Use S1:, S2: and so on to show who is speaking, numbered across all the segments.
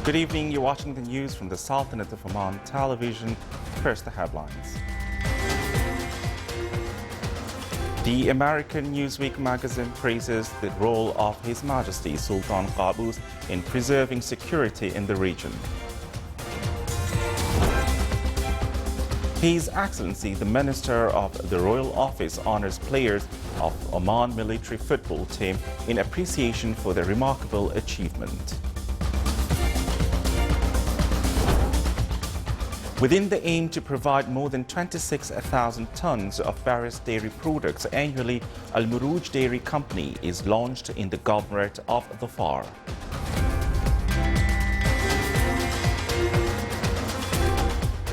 S1: Good evening, you're watching the news from the Sultanate of Oman television. First, the headlines. The American Newsweek magazine praises the role of His Majesty Sultan Qaboos in preserving security in the region. His Excellency, the Minister of the Royal Office, honors players of Oman military football team in appreciation for their remarkable achievement. Within the aim to provide more than 26,000 tons of various dairy products annually, Al Muruj Dairy Company is launched in the Governorate of Dhofar.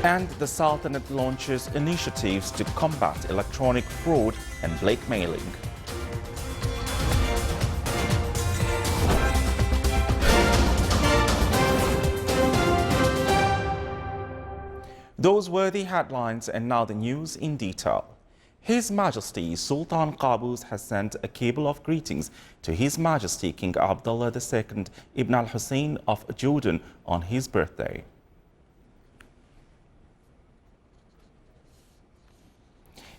S1: And the Sultanate launches initiatives to combat electronic fraud and blackmailing. Those were the headlines, and now the news in detail. His Majesty Sultan Qaboos has sent a cable of greetings to His Majesty King Abdullah II Ibn al-Hussein of Jordan on his birthday.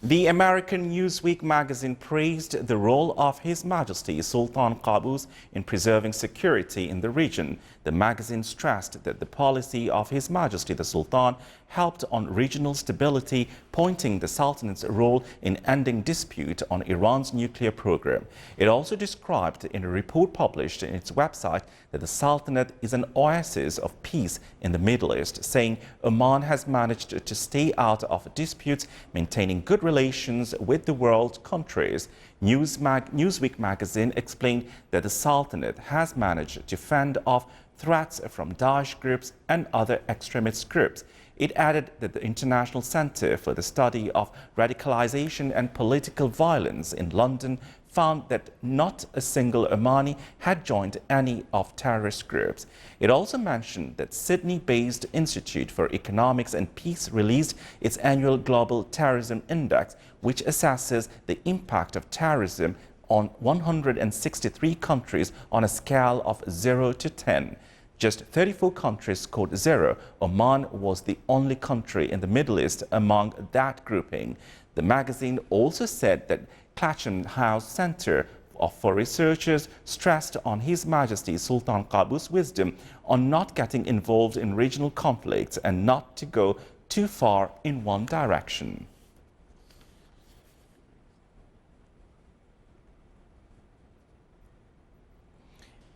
S1: The American Newsweek magazine praised the role of His Majesty Sultan Qaboos in preserving security in the region. The magazine stressed that the policy of His Majesty the Sultan helped on regional stability, pointing the Sultanate's role in ending dispute on Iran's nuclear program. It also described in a report published in its website that the Sultanate is an oasis of peace in the Middle East, saying Oman has managed to stay out of disputes, maintaining good relations with the world countries. Newsweek magazine explained that the Sultanate has managed to fend off threats from Daesh groups and other extremist groups. It added that the International Center for the Study of Radicalization and Political Violence in London found that not a single Omani had joined any of terrorist groups. It also mentioned that Sydney-based Institute for Economics and Peace released its annual Global Terrorism Index, which assesses the impact of terrorism on 163 countries on a scale of 0 to 10. Just 34 countries scored 0. Oman was the only country in the Middle East among that grouping. The magazine also said that Clachan House Center for Researchers stressed on His Majesty Sultan Qaboos' wisdom on not getting involved in regional conflicts and not to go too far in one direction.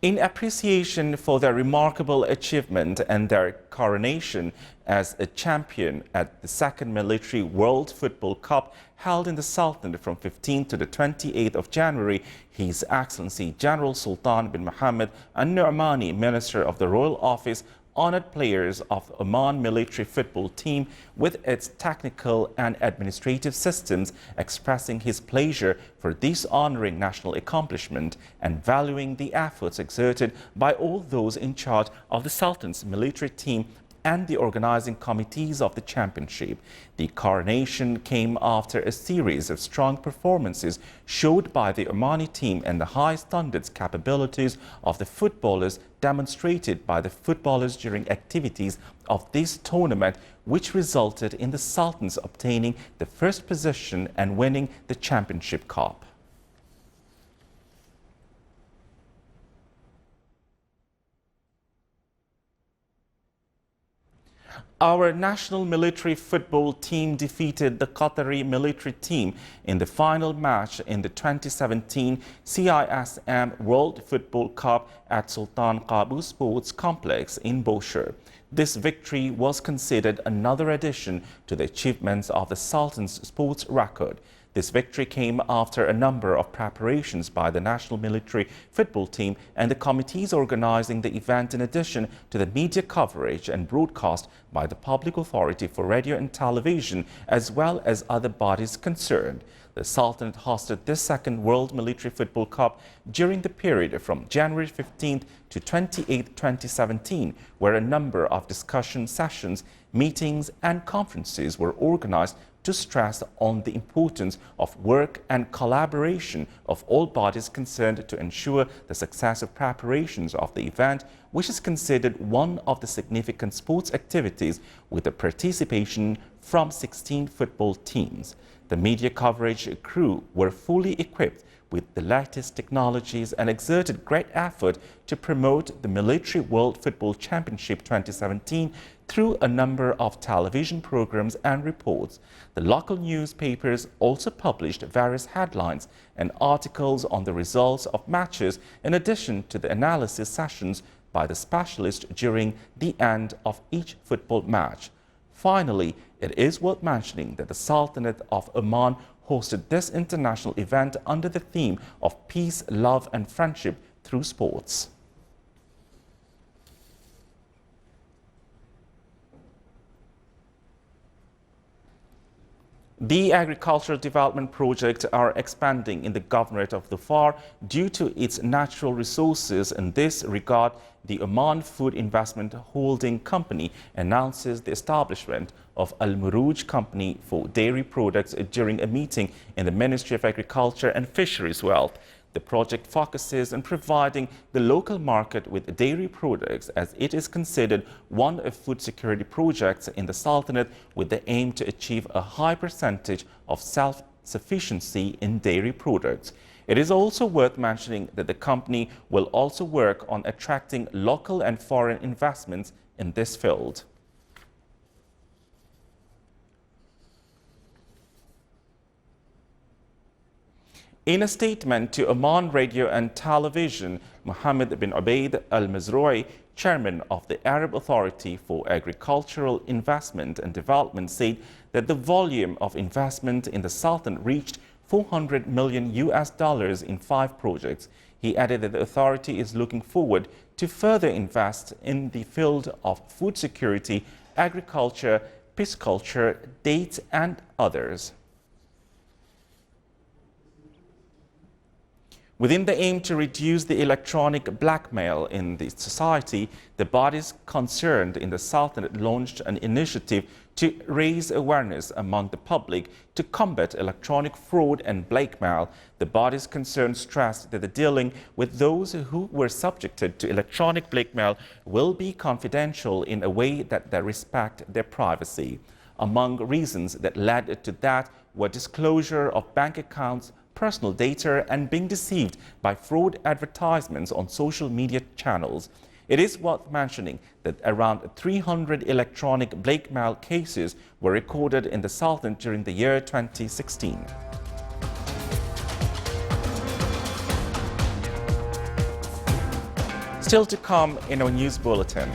S1: In appreciation for their remarkable achievement and their coronation as a champion at the second Military World Football Cup held in the Sultanate from 15th to the 28th of January, His Excellency General Sultan bin Mohammed Al-Nu'mani, Minister of the Royal Office, honored players of Oman military football team with its technical and administrative systems, expressing his pleasure for this honoring national accomplishment and valuing the efforts exerted by all those in charge of the Sultan's military team and the organizing committees of the championship. The coronation came after a series of strong performances showed by the Omani team and the high standards capabilities of the footballers demonstrated by the footballers during activities of this tournament, which resulted in the Sultans obtaining the first position and winning the championship cup. Our national military football team defeated the Qatari military team in the final match in the 2017 CISM World Football Cup at Sultan Qaboos Sports Complex in Bushehr. This victory was considered another addition to the achievements of the Sultan's sports record. This victory came after a number of preparations by the national military football team and the committees organizing the event, in addition to the media coverage and broadcast by the Public Authority for Radio and Television, as well as other bodies concerned. The Sultanate hosted this second World Military Football Cup during the period from January 15th to 28th, 2017, where a number of discussion sessions, meetings and conferences were organized to stress on the importance of work and collaboration of all bodies concerned to ensure the successive preparations of the event, which is considered one of the significant sports activities with the participation from 16 football teams. The media coverage crew were fully equipped with the latest technologies and exerted great effort to promote the Military World Football Championship 2017 through a number of television programs and reports. The local newspapers also published various headlines and articles on the results of matches, in addition to the analysis sessions by the specialists during the end of each football match. Finally, it is worth mentioning that the Sultanate of Oman hosted this international event under the theme of peace, love and friendship through sports. The agricultural development projects are expanding in the Governorate of Dhofar due to its natural resources. In this regard, the Oman Food Investment Holding Company announces the establishment of Al Muruj Company for dairy products during a meeting in the Ministry of Agriculture and Fisheries Wealth. The project focuses on providing the local market with dairy products, as it is considered one of food security projects in the Sultanate with the aim to achieve a high percentage of self-sufficiency in dairy products. It is also worth mentioning that the company will also work on attracting local and foreign investments in this field. In a statement to Oman Radio and Television, Mohammed bin Ubaid Al-Mazroui, chairman of the Arab Authority for Agricultural Investment and Development, said that the volume of investment in the Sultanate reached $400 million in 5 projects. He added that the authority is looking forward to further invest in the field of food security, agriculture, pisciculture, dates and others. Within the aim to reduce the electronic blackmail in the society, the bodies concerned in the Sultanate launched an initiative to raise awareness among the public to combat electronic fraud and blackmail. The bodies concerned stressed that the dealing with those who were subjected to electronic blackmail will be confidential in a way that they respect their privacy. Among reasons that led to that were disclosure of bank accounts, personal data and being deceived by fraud advertisements on social media channels. It is worth mentioning that around 300 electronic blackmail cases were recorded in the Sultanate during the year 2016. Still to come in our news bulletin.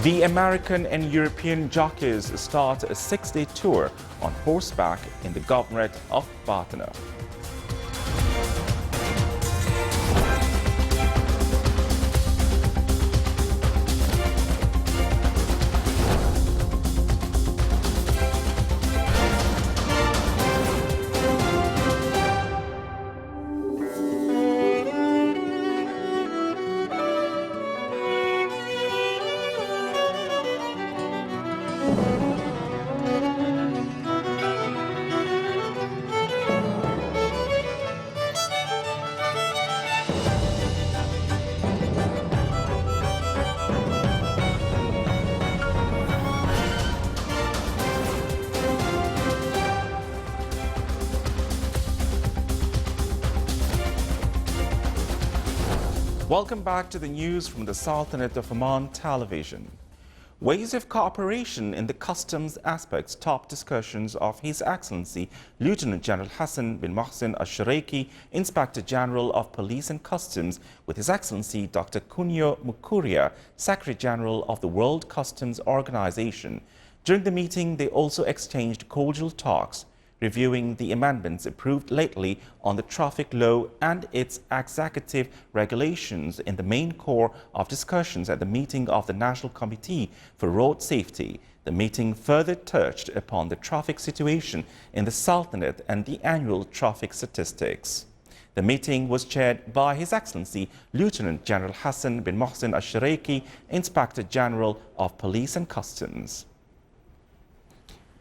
S1: The American and European jockeys start a 6-day tour on horseback in the Governorate of Bulletin. Welcome back to the news from the Sultanate of Oman Television. Ways of cooperation in the customs aspects top discussions of His Excellency Lieutenant General Hassan bin Mohsen Al-Sharaiki, Inspector General of Police and Customs, with His Excellency Dr. Kunyo Mukuria, Secretary General of the World Customs Organization. During the meeting, they also exchanged cordial talks, reviewing the amendments approved lately on the traffic law and its executive regulations in the main core of discussions at the meeting of the National Committee for Road Safety. The meeting further touched upon the traffic situation in the Sultanate and the annual traffic statistics. The meeting was chaired by His Excellency Lieutenant General Hassan bin Mohsen Al-Sharaiki, Inspector General of Police and Customs.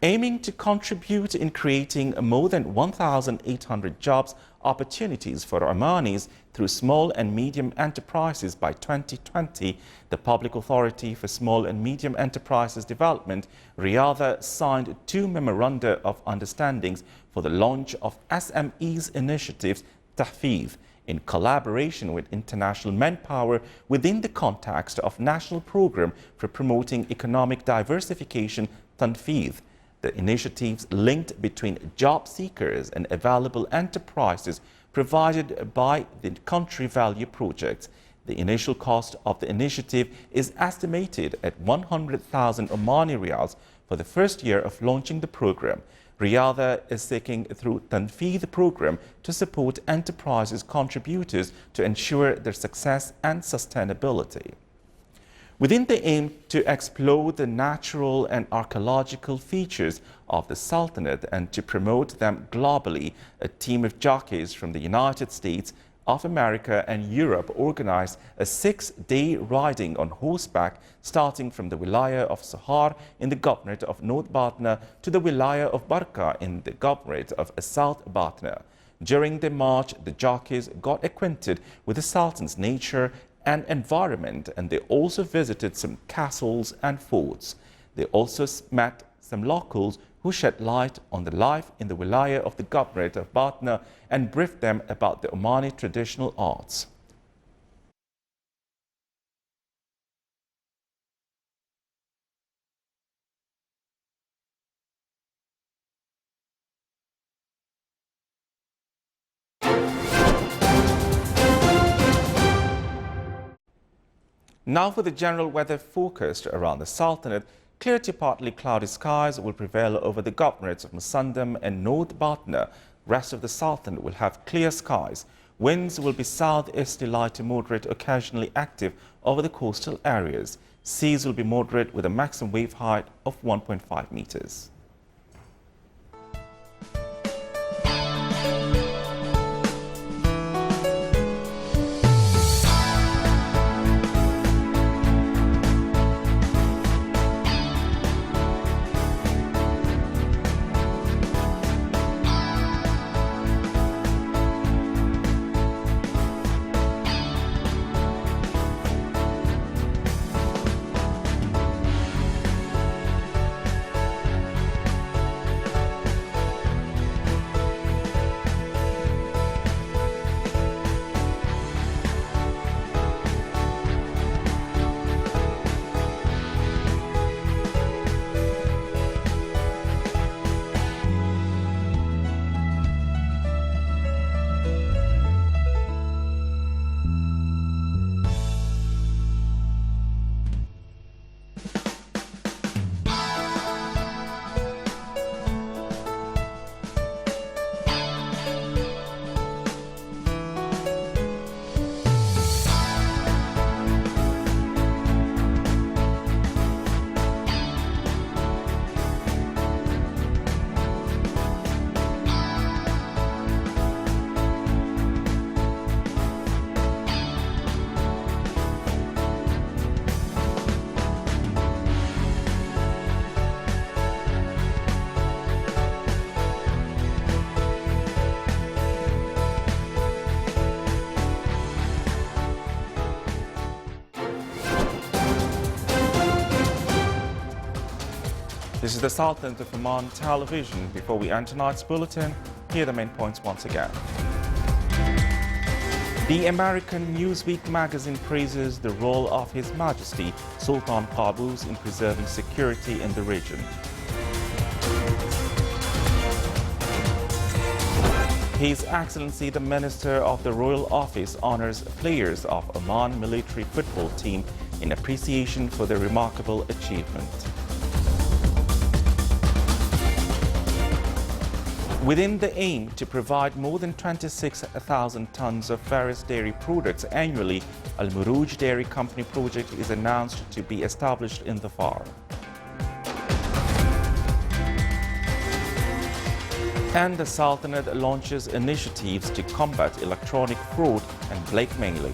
S1: aiming to contribute in creating more than 1,800 jobs opportunities for Omanis through small and medium enterprises by 2020, the Public Authority for Small and Medium Enterprises Development, Riyadh, signed 2 memoranda of understandings for the launch of SMEs initiatives, Tahfeez, in collaboration with international manpower within the context of National Programme for Promoting Economic Diversification, Tanfeez. The initiatives linked between job seekers and available enterprises provided by the Country Value Project. The initial cost of the initiative is estimated at 100,000 Omani Riyals for the first year of launching the program. Riyadh is seeking through Tanfeez program to support enterprises contributors to ensure their success and sustainability. Within the aim to explore the natural and archaeological features of the Sultanate and to promote them globally, a team of jockeys from the United States of America and Europe organized a 6-day riding on horseback starting from the Wilaya of Sahar in the Governorate of North Batna to the Wilaya of Barka in the Governorate of South Batna. During the march, the jockeys got acquainted with the Sultan's nature and environment, and they also visited some castles and forts. They also met some locals who shed light on the life in the Wilaya of the Governorate of Batna and briefed them about the Omani traditional arts. Now for the general weather forecast around the Sultanate. Clear to partly cloudy skies will prevail over the governorates of Musandam and North Batna. Rest of the Sultanate will have clear skies. Winds will be southeasterly light to moderate, occasionally active over the coastal areas. Seas will be moderate with a maximum wave height of 1.5 meters. This is the Sultanate of Oman television. Before we end tonight's bulletin, here are the main points once again. The American Newsweek magazine praises the role of His Majesty Sultan Qaboos in preserving security in the region. His Excellency the Minister of the Royal Office honors players of Oman military football team in appreciation for their remarkable achievement. Within the aim to provide more than 26,000 tons of various dairy products annually, Al Muruj Dairy Company project is announced to be established in the FAR. And the Sultanate launches initiatives to combat electronic fraud and blackmailing.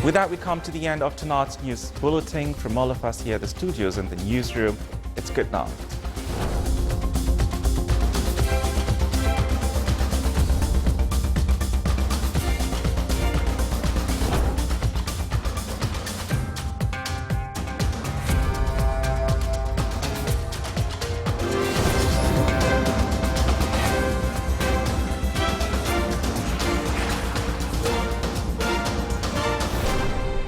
S1: With that, we come to the end of tonight's news bulletin. From all of us here at the studios and the newsroom, it's good night.